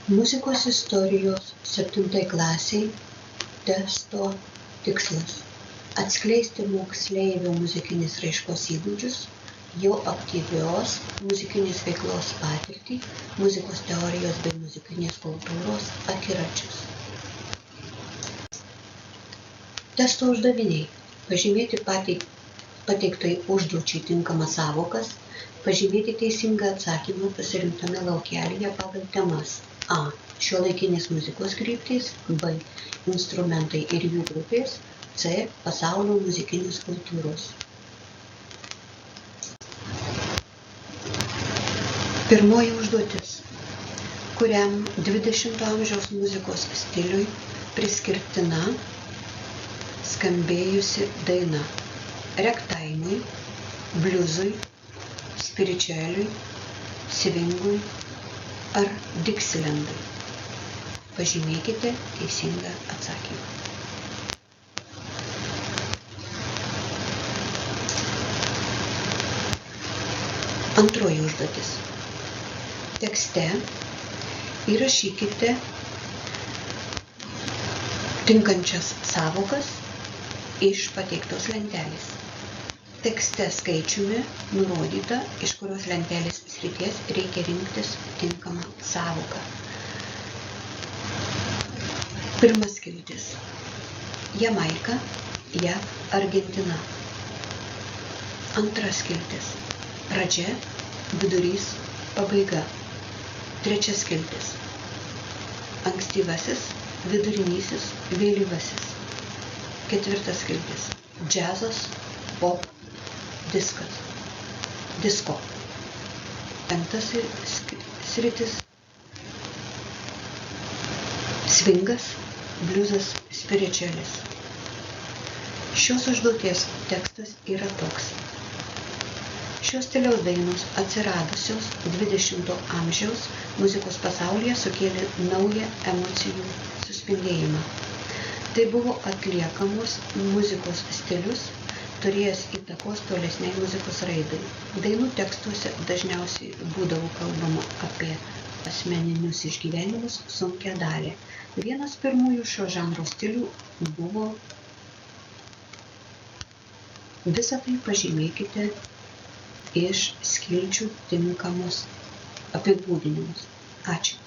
Muzikos istorijos 7 klasei testo tikslas – atskleisti moksleivio muzikinės raiškos įgūdžius, jo aktyvios muzikinės veiklos patirtį, muzikos teorijos bei muzikinės kultūros akiračius. Testo uždaviniai – pažymėti pateiktai užduočiai tinkamas sąvokas, pažymėti teisingą atsakymą pasirinktame laukelyje pagal temas: A. Šiuolaikinės muzikos kryptys, B. Instrumentai ir jų grupės, C. Pasaulio muzikinės kultūros. Pirmoji užduotis. Kuriam 20 amžiaus muzikos stiliui priskirtina skambėjusi daina: regtaimui, bliuzui, spiričiueliui, svingui ar diksilendui. Pažymėkite teisingą atsakymą. Antroji užduotis. Tekste įrašykite tinkančias sąvokas iš pateiktos lentelės. Tekste skaičiumi nurodyta, iš kurios lentelės srities reikia rinktis tinkamą sąvoką. Pirma skiltis. Jamaika, JAV, Argentina. Antra skiltis. Pradžia, vidurys, pabaiga. Trečia skiltis. Ankstyvasis, vidurinysis, vėlyvasis. Ketvirta skiltis. Džiazas, pop, diskas, disko. Penktas sritis. Svingas, bliuzas, spiričiuelis. Šios užduoties tekstas yra toks. Šios stiliaus dainos atsiradusios 20 amžiaus muzikos pasaulyje sukėlė naują emocijų suspindėjimą. Tai buvo atliekamos muzikos stilius, turėjęs įtakos tolesniai muzikos raidai. Dainų tekstuose dažniausiai būdavo kalbama apie asmeninius išgyvenimus, sunkią dalią. Vienas pirmųjų šio žanro stilių buvo. Visą tai pažymėkite iš skilčių tinkamus apibūdinimus. Ačiū.